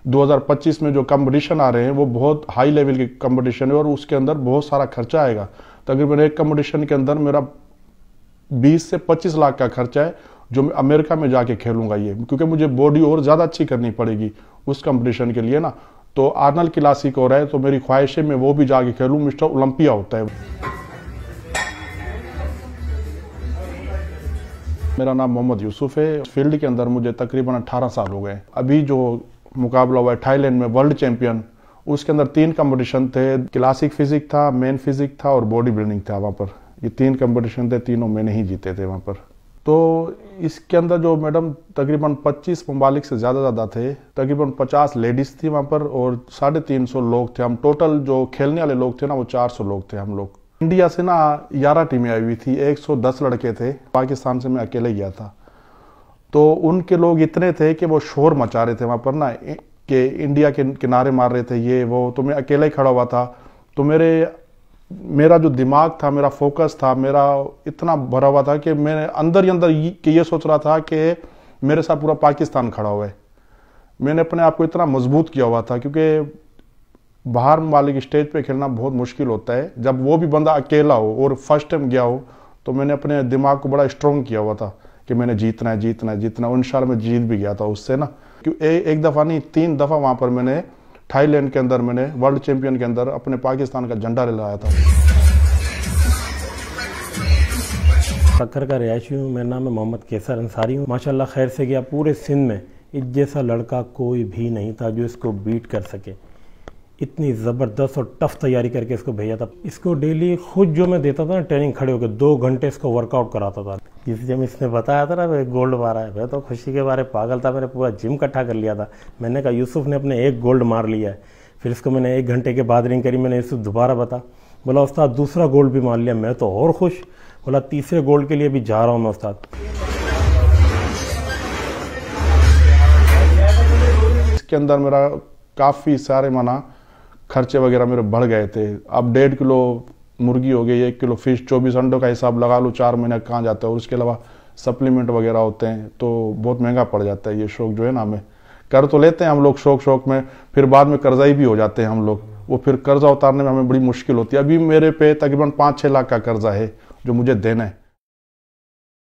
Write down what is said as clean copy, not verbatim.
2025 में जो कंपटीशन आ रहे हैं वो बहुत हाई लेवल के कंपटीशन है और उसके अंदर बहुत सारा खर्चा आएगा। तकरीबन एक कंपटीशन के अंदर मेरा 20 से 25 लाख का खर्चा है जो मैं अमेरिका में जाके खेलूंगा ये, क्योंकि मुझे बॉडी और ज़्यादा अच्छी करनी पड़ेगी उस कंपटीशन के लिए ना। तो आर्नल्ड क्लासिक हो रहा है तो मेरी ख्वाहिश है मैं वो भी जाके खेलूँ। मिस्टर ओलंपिया होता है। मेरा नाम मोहम्मद यूसुफ है। फील्ड के अंदर मुझे तकरीबन 18 साल हो गए। अभी जो मुकाबला हुआ है थाईलैंड में वर्ल्ड चैंपियन, उसके अंदर 3 कंपटीशन थे। क्लासिक फिजिक था, मेन फिजिक था और बॉडी बिल्डिंग था। वहाँ पर ये 3 कंपटीशन थे, तीनों मैंने ही जीते थे वहाँ पर। तो इसके अंदर जो मैडम तकरीबन 25 ममालिक से ज़्यादा थे, तकरीबन 50 लेडीज़ थी वहाँ पर और 350 लोग थे हम। टोटल जो खेलने वाले लोग थे ना वो 400 लोग थे हम लोग। इंडिया से ना 11 टीमें आई हुई थी, 110 लड़के थे। पाकिस्तान से मैं अकेले गया था। तो उनके लोग इतने थे कि वो शोर मचा रहे थे वहाँ पर ना कि इंडिया के किनारे मार रहे थे ये वो। तो मैं अकेला ही खड़ा हुआ था। तो मेरा जो दिमाग था, मेरा फोकस था, मेरा इतना भरा हुआ था कि मैं अंदर ही अंदर ये सोच रहा था कि मेरे साथ पूरा पाकिस्तान खड़ा हुआ है। मैंने अपने आप को इतना मजबूत किया हुआ था, क्योंकि बाहर वाले की स्टेज पे खेलना बहुत मुश्किल होता है जब वो भी बंदा अकेला हो और फर्स्ट टाइम गया हो। तो मैंने अपने दिमाग को बड़ा स्ट्रॉन्ग किया हुआ था कि मैंने जीतना है जीतना है जीतना है। इंशाल्लाह मैं जीत भी गया था उससे ना, क्योंकि एक दफ़ा नहीं 3 दफ़ा वहाँ पर मैंने थाईलैंड के अंदर मैंने वर्ल्ड चैंपियन के अंदर अपने पाकिस्तान का झंडा लहराया था। सक्कर का रिहायशी हूँ। मेरा नाम है मोहम्मद कैसर अंसारी हूँ। माशाल्लाह खैर से गया। पूरे सिंध में इस जैसा लड़का कोई भी नहीं था जो इसको बीट कर सके। इतनी ज़बरदस्त और टफ तैयारी करके इसको भेजा था। इसको डेली खुद जो मैं देता था ना ट्रेनिंग, खड़े होकर 2 घंटे इसको वर्कआउट कराता था। जब इसने बताया था ना भाई गोल्ड मारा है, मैं तो खुशी के बारे पागल था। मैंने पूरा जिम इकट्ठा कर लिया था। मैंने कहा यूसुफ ने अपने 1 गोल्ड मार लिया है। फिर इसको मैंने 1 घंटे के बाद रिंग करी। मैंने यूसुफ दोबारा बता, बोला उस्ताद दूसरा गोल्ड भी मार लिया। मैं तो और खुश, बोला तीसरे गोल्ड के लिए भी जा रहा हूँ मैं उस्ताद। इसके अंदर मेरा काफ़ी सारे माना खर्चे वगैरह मेरे बढ़ गए थे। अब 1.5 किलो मुर्गी हो गई, 1 किलो फिश, 24 अंडों का हिसाब लगा लो 4 महीने कहाँ जाता है। और उसके अलावा सप्लीमेंट वगैरह होते हैं तो बहुत महंगा पड़ जाता है। ये शौक जो है ना, हमें कर तो लेते हैं हम लोग शौक में, फिर बाद में कर्जाई भी हो जाते हैं हम लोग। वो फिर कर्जा उतारने में हमें बड़ी मुश्किल होती है। अभी मेरे पे तकरीबन 5-6 लाख का कर्जा है जो मुझे देना है।